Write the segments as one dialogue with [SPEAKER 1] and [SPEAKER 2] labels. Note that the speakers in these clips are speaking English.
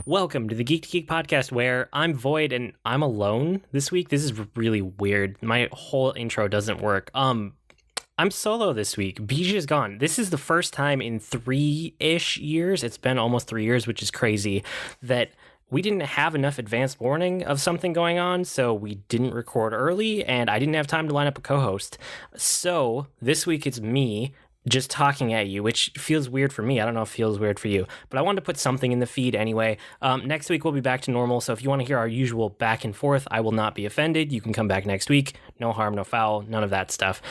[SPEAKER 1] Welcome to the Geek to Geek podcast, where I'm Void and I'm alone this week. This is really weird. My whole intro doesn't work. I'm solo this week. Bijou is gone. This is the first time in 3-ish years, it's been almost 3 years, which is crazy, that we didn't have enough advance warning of something going on, so we didn't record early, and I didn't have time to line up a co-host. So this week it's me just talking at you, which feels weird for me. I don't know if it feels weird for you, but I wanted to put something in the feed anyway. Next week we'll be back to normal, so if you want to hear our usual back and forth, I will not be offended. You can come back next week. No harm, no foul, none of that stuff.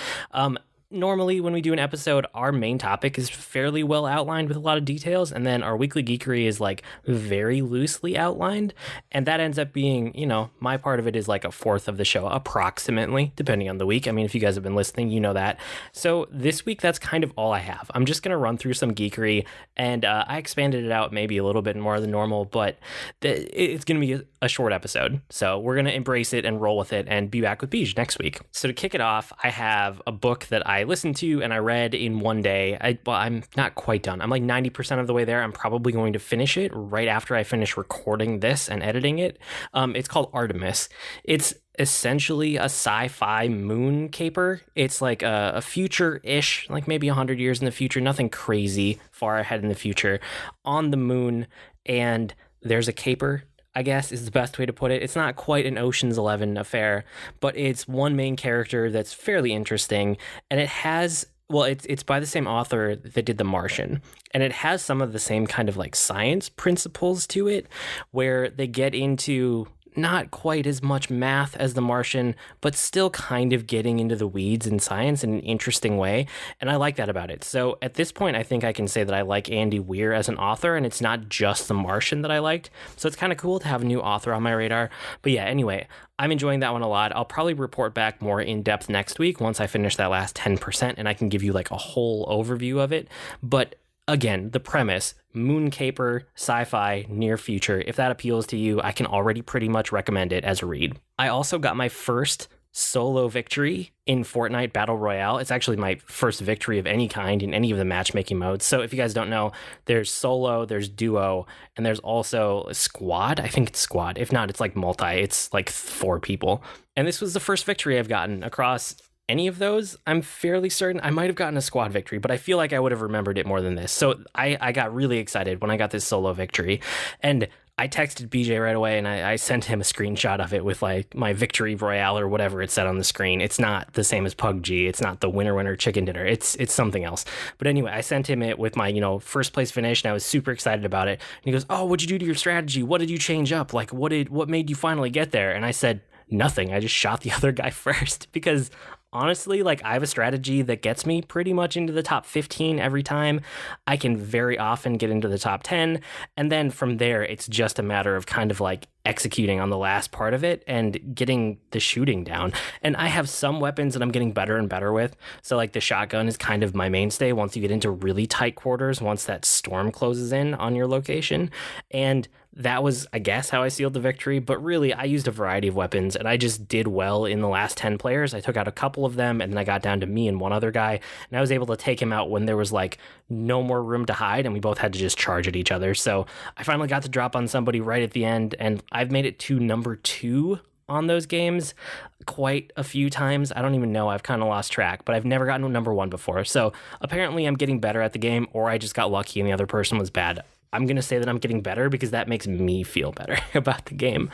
[SPEAKER 1] Normally, when we do an episode, our main topic is fairly well outlined with a lot of details, and then our weekly geekery is like very loosely outlined, and that ends up being, you know, my part of it is like a fourth of the show, approximately, depending on the week. I mean, if you guys have been listening, you know that. So this week, that's kind of all I have. I'm just going to run through some geekery, and I expanded it out maybe a little bit more than normal, but it's going to be a short episode, so we're going to embrace it and roll with it and be back with Beige next week. So to kick it off, I have a book that I listened to and I read in one day. I'm not quite done. I'm like 90% of the way there. I'm probably going to finish it right after I finish recording this and editing it. It's called Artemis. It's essentially a sci-fi moon caper. It's like a future-ish, like maybe 100 years in the future, nothing crazy far ahead in the future, on the moon, and there's a caper, I guess is the best way to put it. It's not quite an Ocean's 11 affair, but it's one main character that's fairly interesting, and it has, well, it's by the same author that did The Martian, and it has some of the same kind of like science principles to it, where they get into not quite as much math as The Martian, but still kind of getting into the weeds in science in an interesting way. And I like that about it. So at this point, I think I can say that I like Andy Weir as an author, and it's not just The Martian that I liked. So it's kind of cool to have a new author on my radar. But yeah, anyway, I'm enjoying that one a lot. I'll probably report back more in depth next week once I finish that last 10%, and I can give you like a whole overview of it. But again, the premise, moon caper, sci-fi, near future, if that appeals to you, I can already pretty much recommend it as a read. I also got my first solo victory in Fortnite Battle Royale. It's actually my first victory of any kind in any of the matchmaking modes. So if you guys don't know, there's solo, there's duo, and there's also squad. I think it's squad. If not, it's like multi. It's like 4 people. And this was the first victory I've gotten across any of those. I'm fairly certain I might have gotten a squad victory, but I feel like I would have remembered it more than this. So I got really excited when I got this solo victory, and I texted BJ right away, and I sent him a screenshot of it with like my victory royale or whatever it said on the screen. It's not the same as PUBG. It's not the winner chicken dinner. It's something else. But anyway, I sent him it with my, first place finish, and I was super excited about it. And he goes, "Oh, what'd you do to your strategy? What did you change up? Like, what made you finally get there?" And I said, "Nothing. I just shot the other guy first," because honestly, like, I have a strategy that gets me pretty much into the top 15 every time. I can very often get into the top 10. And then from there, it's just a matter of kind of like executing on the last part of it and getting the shooting down. And I have some weapons that I'm getting better and better with. So like the shotgun is kind of my mainstay once you get into really tight quarters, once that storm closes in on your location. And that was, I guess, how I sealed the victory. But really, I used a variety of weapons, and I just did well in the last 10 players. I took out a couple of them, and then I got down to me and one other guy, and I was able to take him out when there was like no more room to hide, and we both had to just charge at each other. So I finally got to drop on somebody right at the end, and I've made it to number 2 on those games quite a few times. I don't even know. I've kind of lost track, but I've never gotten to number 1 before. So apparently I'm getting better at the game, or I just got lucky and the other person was bad. I'm going to say that I'm getting better because that makes me feel better about the game.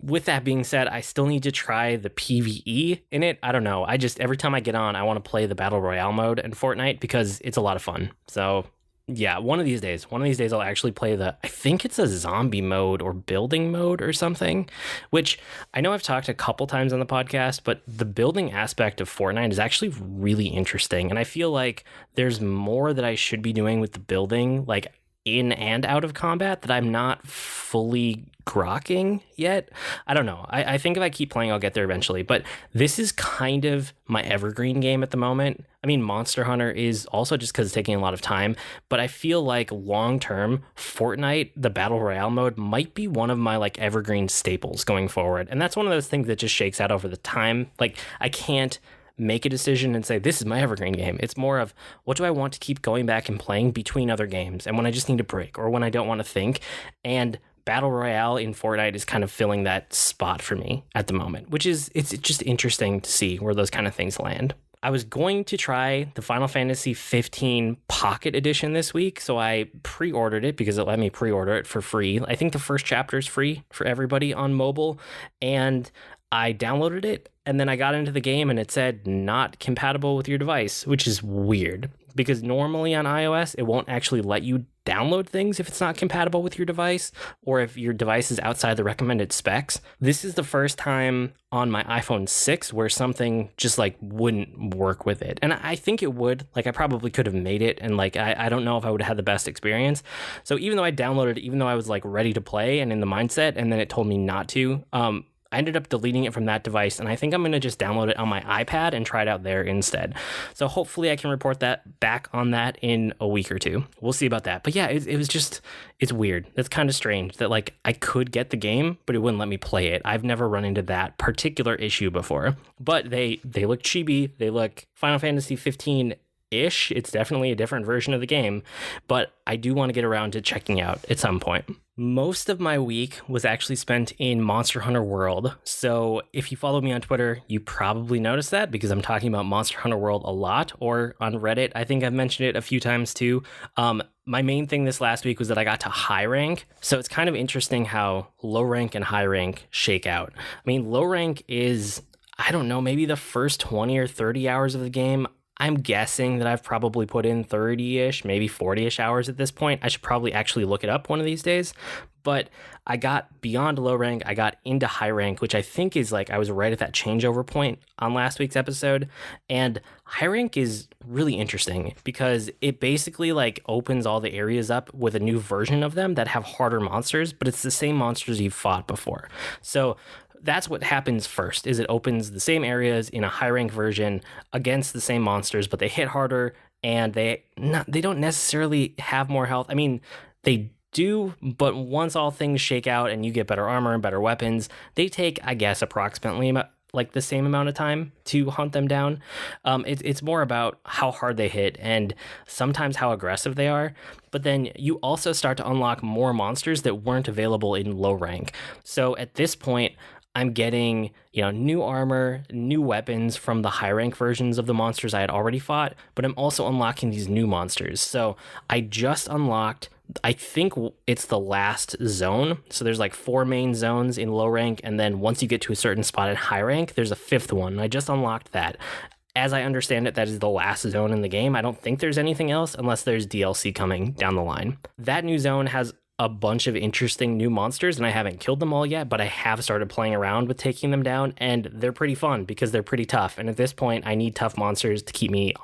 [SPEAKER 1] With that being said, I still need to try the PvE in it. I don't know. Every time I get on, I want to play the Battle Royale mode in Fortnite because it's a lot of fun. So yeah, one of these days I'll actually play I think it's a zombie mode or building mode or something, which I know I've talked a couple times on the podcast, but the building aspect of Fortnite is actually really interesting. And I feel like there's more that I should be doing with the building, like in and out of combat, that I'm not fully grokking yet. I don't know. I think if I keep playing, I'll get there eventually. But this is kind of my evergreen game at the moment. I mean, Monster Hunter is also just because it's taking a lot of time. But I feel like long term, Fortnite, the Battle Royale mode, might be one of my like evergreen staples going forward. And that's one of those things that just shakes out over the time. Like, I can't make a decision and say, this is my evergreen game. It's more of, what do I want to keep going back and playing between other games, and when I just need a break or when I don't want to think. And Battle Royale in Fortnite is kind of filling that spot for me at the moment, which is, it's just interesting to see where those kind of things land. I was going to try the Final Fantasy 15 Pocket Edition this week, so I pre-ordered it because it let me pre-order it for free. I think the first chapter is free for everybody on mobile, and I downloaded it, and then I got into the game and it said not compatible with your device, which is weird because normally on iOS, it won't actually let you download things if it's not compatible with your device or if your device is outside the recommended specs. This is the first time on my iPhone 6 where something just like wouldn't work with it. And I think it would. Like, I probably could have made it, and like I don't know if I would have had the best experience. So even though I downloaded it, even though I was like ready to play and in the mindset, and then it told me not to, I ended up deleting it from that device, and I think I'm going to just download it on my iPad and try it out there instead. So hopefully I can report that back on that in a week or two. We'll see about that. But yeah, it was just, it's weird. It's kind of strange that like I could get the game, but it wouldn't let me play it. I've never run into that particular issue before. But they look chibi. They look Final Fantasy 15-ish. It's definitely a different version of the game, but I do want to get around to checking out at some point. Most of my week was actually spent in Monster Hunter World. So if you follow me on Twitter, you probably noticed that because I'm talking about Monster Hunter World a lot, or on Reddit. I think I've mentioned it a few times too. My main thing this last week was that I got to high rank. So it's kind of interesting how low rank and high rank shake out. I mean, low rank is, I don't know, maybe the first 20 or 30 hours of the game. I'm guessing that I've probably put in 30-ish, maybe 40-ish hours at this point. I should probably actually look it up one of these days. But I got beyond low rank, I got into high rank, which I think is like, I was right at that changeover point on last week's episode. And high rank is really interesting because it basically like opens all the areas up with a new version of them that have harder monsters, but it's the same monsters you've fought before. So that's what happens first, is it opens the same areas in a high rank version against the same monsters, but they hit harder and they don't necessarily have more health. I mean, they do, but once all things shake out and you get better armor and better weapons, they take, I guess, approximately like the same amount of time to hunt them down. It's more about how hard they hit and sometimes how aggressive they are. But then you also start to unlock more monsters that weren't available in low rank. So at this point, I'm getting, new armor, new weapons from the high rank versions of the monsters I had already fought, but I'm also unlocking these new monsters. So I just unlocked, I think it's the last zone. So there's like 4 main zones in low rank, and then once you get to a certain spot in high rank, there's a 5th one. I just unlocked that. As I understand it, that is the last zone in the game. I don't think there's anything else unless there's DLC coming down the line. That new zone has a bunch of interesting new monsters, and I haven't killed them all yet, but I have started playing around with taking them down, and they're pretty fun because they're pretty tough. And at this point, I need tough monsters to keep me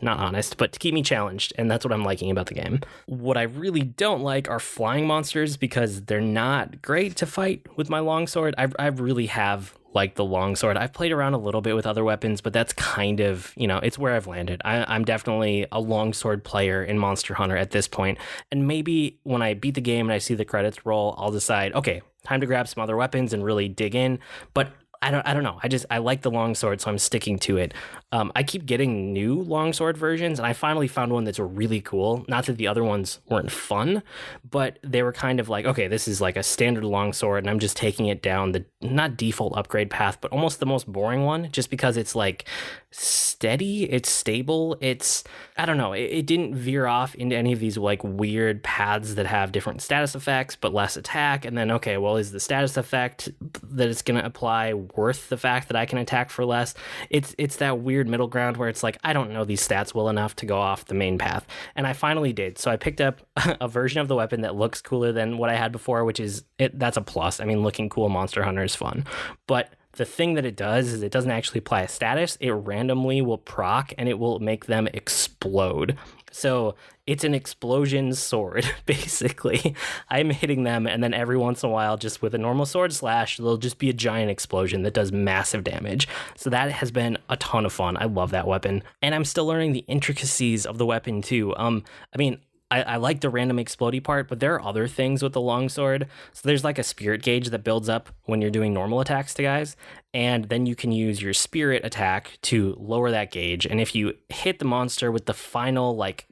[SPEAKER 1] not honest, but to keep me challenged, and that's what I'm liking about the game. What I really don't like are flying monsters because they're not great to fight with my longsword. I really have like the longsword. I've played around a little bit with other weapons, but that's kind of, it's where I've landed. I'm definitely a longsword player in Monster Hunter at this point. And maybe when I beat the game and I see the credits roll, I'll decide, okay, time to grab some other weapons and really dig in. But I don't know. I like the longsword, so I'm sticking to it. I keep getting new longsword versions, and I finally found one that's really cool. Not that the other ones weren't fun, but they were kind of like, okay, this is like a standard longsword, and I'm just taking it down the not default upgrade path, but almost the most boring one, just because it's like steady, it's stable, it's, I don't know, it didn't veer off into any of these like weird paths that have different status effects, but less attack. And then, okay, well, is the status effect that it's going to apply worth the fact that I can attack for less? It's that weird middle ground where it's like, I don't know these stats well enough to go off the main path. And I finally did. So I picked up a version of the weapon that looks cooler than what I had before, which is, that's a plus. I mean, looking cool Monster Hunter is fun. But the thing that it does is it doesn't actually apply a status. It randomly will proc and it will make them explode. So it's an explosion sword, basically. I'm hitting them, and then every once in a while, just with a normal sword slash, there'll just be a giant explosion that does massive damage. So that has been a ton of fun. I love that weapon. And I'm still learning the intricacies of the weapon, too. I mean, I like the random explodey part, but there are other things with the longsword. So there's like a spirit gauge that builds up when you're doing normal attacks to guys, and then you can use your spirit attack to lower that gauge. And if you hit the monster with the final like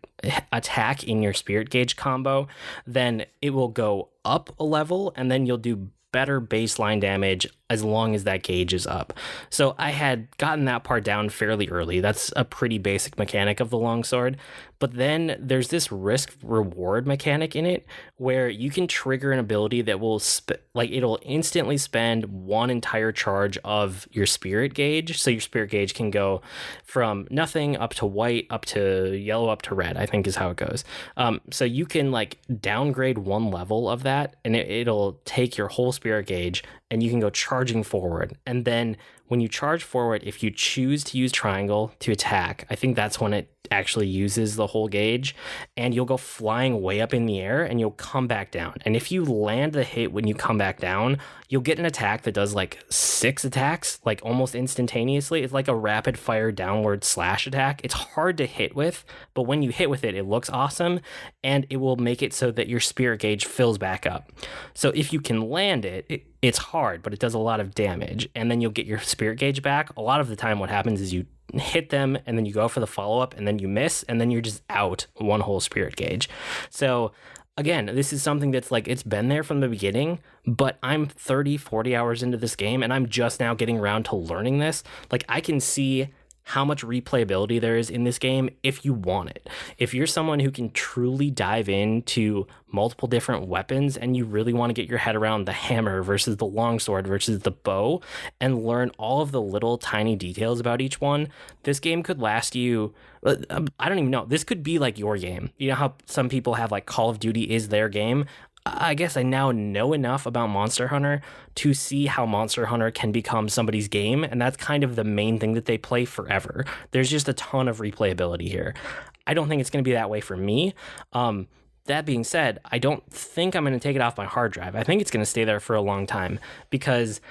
[SPEAKER 1] attack in your spirit gauge combo, then it will go up a level, and then you'll do better baseline damage as long as that gauge is up. So I had gotten that part down fairly early. That's a pretty basic mechanic of the longsword. But then there's this risk reward mechanic in it where you can trigger an ability that will it'll instantly spend one entire charge of your spirit gauge. So your spirit gauge can go from nothing up to white, up to yellow, up to red, I think is how it goes. So you can like downgrade one level of that, and it'll take your whole spirit gauge, and you can go charging forward. And then when you charge forward, if you choose to use triangle to attack, I think that's when it actually uses the whole gauge, and you'll go flying way up in the air and you'll come back down. And if you land the hit when you come back down, you'll get an attack that does like 6 attacks, like almost instantaneously. It's like a rapid fire downward slash attack. It's hard to hit with, but when you hit with it, it looks awesome, and it will make it so that your spirit gauge fills back up. So if you can land it, it's hard, but it does a lot of damage, and then you'll get your spirit gauge back. A lot of the time what happens is you hit them, and then you go for the follow-up, and then you miss, and then you're just out one whole spirit gauge. So again, this is something that's like, it's been there from the beginning, but I'm 30-40 hours into this game, and I'm just now getting around to learning this. Like, I can see how much replayability there is in this game if you want it. If you're someone who can truly dive into multiple different weapons and you really want to get your head around the hammer versus the longsword versus the bow and learn all of the little tiny details about each one, this game could last you, I don't even know, this could be like your game. You know how some people have like Call of Duty is their game? I guess I now know enough about Monster Hunter to see how Monster Hunter can become somebody's game, and that's kind of the main thing that they play forever. There's just a ton of replayability here. I don't think it's going to be that way for me. That being said, I don't think I'm going to take it off my hard drive. I think it's going to stay there for a long time because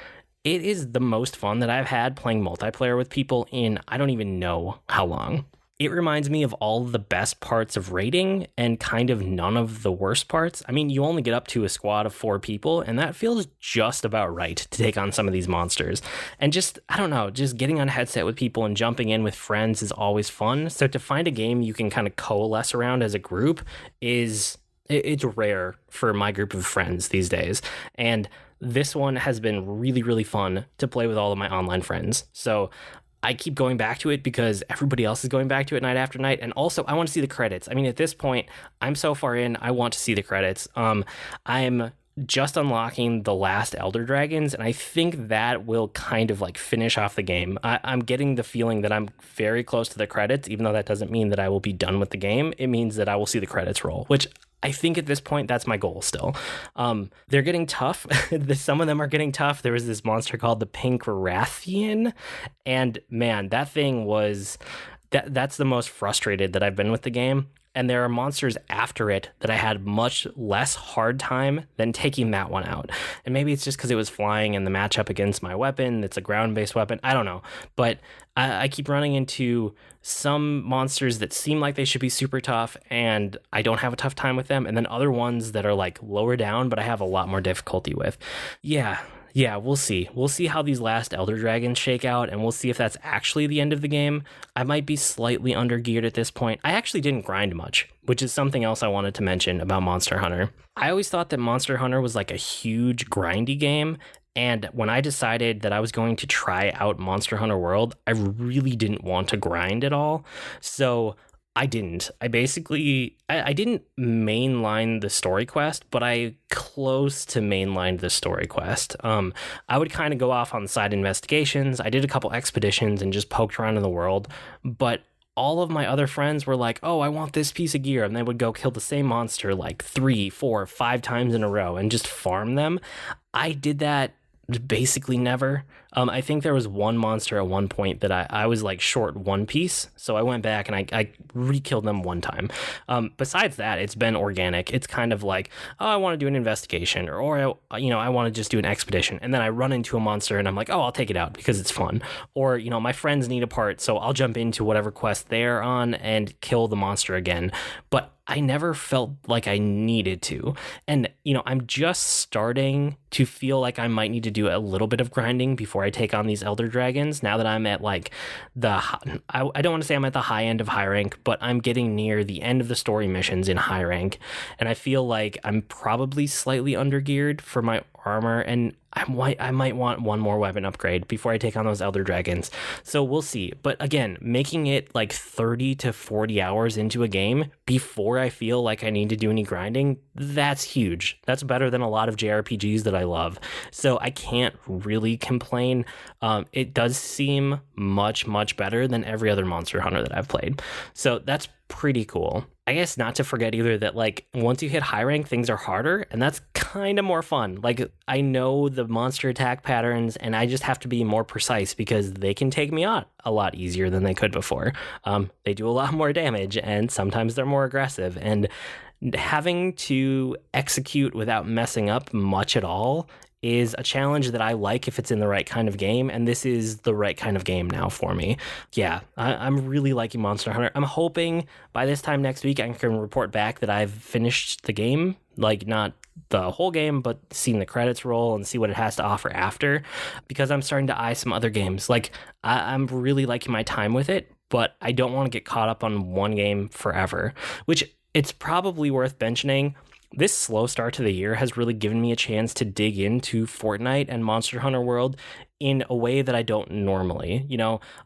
[SPEAKER 1] it is the most fun that I've had playing multiplayer with people in I don't even know how long. It reminds me of all the best parts of raiding and kind of none of the worst parts. I mean, you only get up to a squad of 4 people, and that feels just about right to take on some of these monsters. And just, I don't know, just getting on a headset with people and jumping in with friends is always fun. So to find a game you can kind of coalesce around as a group it's rare for my group of friends these days. And this one has been really, really fun to play with all of my online friends. So I keep going back to it because everybody else is going back to it night after night. And also, I want to see the credits. I mean, at this point, I'm so far in, I want to see the credits. I'm just unlocking the last Elder Dragons, and I think that will kind of like finish off the game. I'm getting the feeling that I'm very close to the credits, even though that doesn't mean that I will be done with the game. It means that I will see the credits roll, which I think at this point, that's my goal still. They're getting tough. Some of them are getting tough. There was this monster called the Pink Rathian, and man, that thing was... That's the most frustrated that I've been with the game. And there are monsters after it that I had much less hard time than taking that one out. And maybe it's just because it was flying and the matchup against my weapon, it's a ground-based weapon, I don't know. But I keep running into some monsters that seem like they should be super tough, and I don't have a tough time with them. And then other ones that are like lower down, but I have a lot more difficulty with. Yeah, we'll see. We'll see how these last Elder Dragons shake out, and we'll see if that's actually the end of the game. I might be slightly under-geared at this point. I actually didn't grind much, which is something else I wanted to mention about Monster Hunter. I always thought that Monster Hunter was like a huge grindy game, and when I decided that I was going to try out Monster Hunter World, I really didn't want to grind at all. So I didn't. I didn't mainline the story quest, but I close to mainlined the story quest. I would kind of go off on side investigations. I did a couple expeditions and just poked around in the world, but all of my other friends were like, oh, I want this piece of gear, and they would go kill the same monster like 3, 4, 5 times in a row and just farm them. I did that basically never. I think there was one monster at one point that I was like short one piece, so I went back and I re-killed them one time. Besides that, it's been organic. It's kind of like, oh, I want to do an investigation, or I want to just do an expedition, and then I run into a monster and I'm like, oh, I'll take it out because it's fun. Or, my friends need a part, so I'll jump into whatever quest they're on and kill the monster again. But I never felt like I needed to. And, I'm just starting to feel like I might need to do a little bit of grinding before I take on these Elder Dragons. Now that I'm at like I don't want to say I'm at the high end of high rank, but I'm getting near the end of the story missions in high rank. And I feel like I'm probably slightly undergeared for my armor, and I might want one more weapon upgrade before I take on those Elder Dragons. So we'll see. But again, making it like 30 to 40 hours into a game before I feel like I need to do any grinding, that's huge. That's better than a lot of JRPGs that I love. So I can't really complain. It does seem much, much better than every other Monster Hunter that I've played. So that's pretty cool. I guess not to forget either that like once you hit high rank, things are harder, and that's kind of more fun. Like I know the monster attack patterns, and I just have to be more precise because they can take me out a lot easier than they could before. They do a lot more damage, and sometimes they're more aggressive, and having to execute without messing up much at all is a challenge that I like if it's in the right kind of game, and this is the right kind of game now for me. Yeah, I'm really liking Monster Hunter. I'm hoping by this time next week I can report back that I've finished the game, like not the whole game, but seen the credits roll and see what it has to offer after, because I'm starting to eye some other games. Like I'm really liking my time with it, but I don't want to get caught up on one game forever, which it's probably worth mentioning. This slow start to the year has really given me a chance to dig into Fortnite and Monster Hunter World in a way that I don't normally.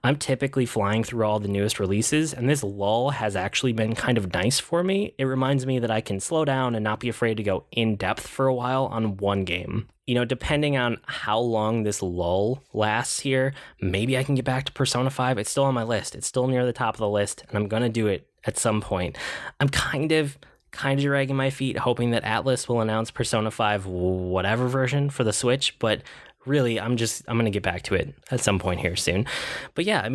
[SPEAKER 1] I'm typically flying through all the newest releases, and this lull has actually been kind of nice for me. It reminds me that I can slow down and not be afraid to go in depth for a while on one game. Depending on how long this lull lasts here, maybe I can get back to Persona 5. It's still on my list. It's still near the top of the list, and I'm going to do it at some point. I'm kind of dragging my feet, hoping that Atlas will announce Persona 5 whatever version for the Switch, but really, I'm going to get back to it at some point here soon. But yeah,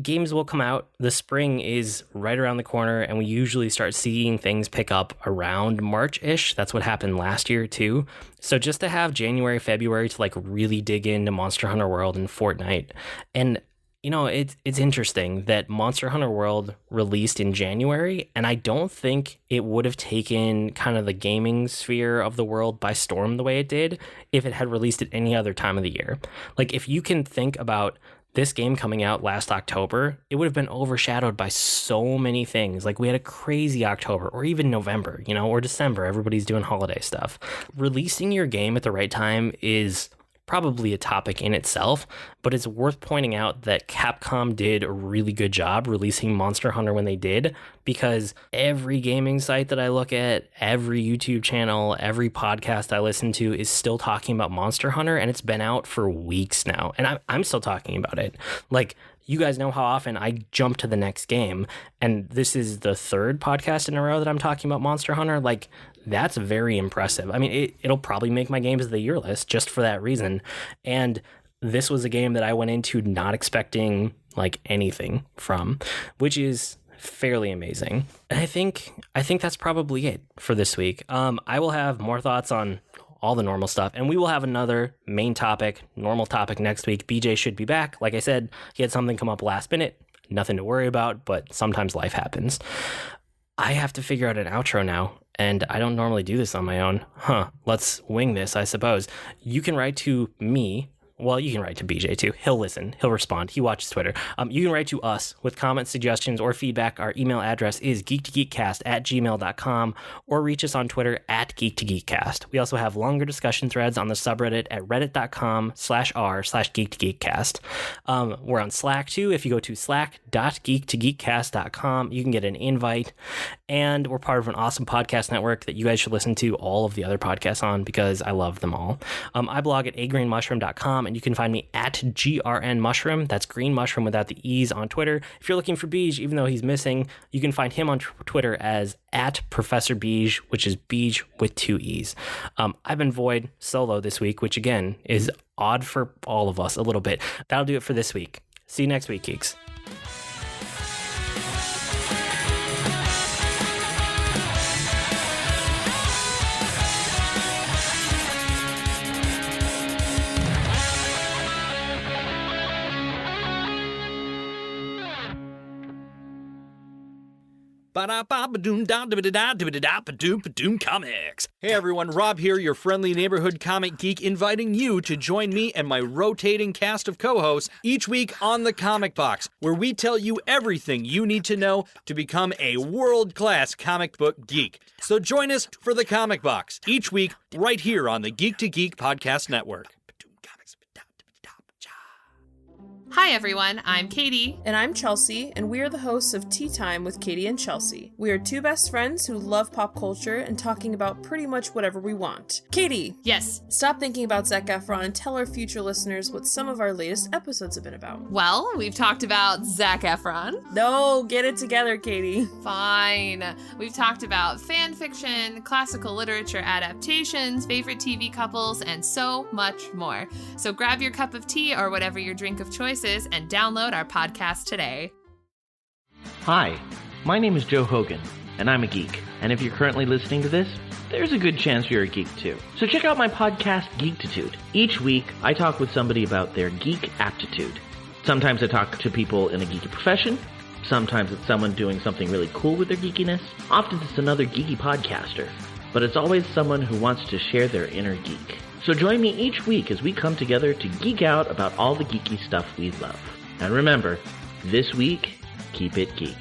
[SPEAKER 1] games will come out. The spring is right around the corner, and we usually start seeing things pick up around March-ish. That's what happened last year too. So just to have January, February to like really dig into Monster Hunter World and Fortnite. And it's interesting that Monster Hunter World released in January, and I don't think it would have taken kind of the gaming sphere of the world by storm the way it did if it had released at any other time of the year. Like, if you can think about this game coming out last October, it would have been overshadowed by so many things. Like, we had a crazy October, or even November, or December. Everybody's doing holiday stuff. Releasing your game at the right time is probably a topic in itself, but it's worth pointing out that Capcom did a really good job releasing Monster Hunter when they did, because every gaming site that I look at, every YouTube channel, every podcast I listen to is still talking about Monster Hunter, and it's been out for weeks now, and I'm still talking about it. Like, you guys know how often I jump to the next game, and this is the third podcast in a row that I'm talking about Monster Hunter. Like, that's very impressive. It'll probably make my games of the year list just for that reason. And this was a game that I went into not expecting like anything from, which is fairly amazing. And I think that's probably it for this week. I will have more thoughts on all the normal stuff, and we will have another main topic, normal topic next week. BJ should be back. Like I said, he had something come up last minute. Nothing to worry about, but sometimes life happens. I have to figure out an outro now, and I don't normally do this on my own. Let's wing this, I suppose. You can write to me. Well, you can write to BJ too. He'll listen. He'll respond. He watches Twitter. You can write to us with comments, suggestions, or feedback. Our email address is geek2geekcast@gmail.com, or reach us on Twitter @geek2geekcast. We also have longer discussion threads on the subreddit at reddit.com/r/geek2geekcast. We're on Slack too. If you go to slack.geek2geekcast.com, you can get an invite. And we're part of an awesome podcast network that you guys should listen to all of the other podcasts on, because I love them all. I blog at agrainmushroom.com, and You can find me at GRN Mushroom. That's Green Mushroom without the E's on Twitter. If you're looking for Beej, even though he's missing, you can find him on Twitter as at Professor Beej, which is Beej with 2 E's. I've been Void solo this week, which again is odd for all of us a little bit. That'll do it for this week. See you next week, geeks.
[SPEAKER 2] Comics. Hey everyone, Rob here, your friendly neighborhood comic geek, inviting you to join me and my rotating cast of co-hosts each week on The Comic Box, where we tell you everything you need to know to become a world-class comic book geek. So join us for The Comic Box each week right here on the Geek to Geek Podcast Network.
[SPEAKER 3] Hi everyone, I'm Katie.
[SPEAKER 4] And I'm Chelsea, and we are the hosts of Tea Time with Katie and Chelsea. We are 2 best friends who love pop culture and talking about pretty much whatever we want. Katie!
[SPEAKER 3] Yes?
[SPEAKER 4] Stop thinking about Zac Efron and tell our future listeners what some of our latest episodes have been about.
[SPEAKER 3] Well, we've talked about Zac Efron.
[SPEAKER 4] No, get it together, Katie.
[SPEAKER 3] Fine. We've talked about fan fiction, classical literature adaptations, favorite TV couples, and so much more. So grab your cup of tea or whatever your drink of choice is and download our podcast today.
[SPEAKER 5] Hi, my name is Joe Hogan, and I'm a geek. And if you're currently listening to this, there's a good chance you're a geek too. So check out my podcast, Geektitude. Each week, I talk with somebody about their geek aptitude. Sometimes I talk to people in a geeky profession. Sometimes it's someone doing something really cool with their geekiness. Often it's another geeky podcaster. But it's always someone who wants to share their inner geek. So join me each week as we come together to geek out about all the geeky stuff we love. And remember, this week, keep it geek.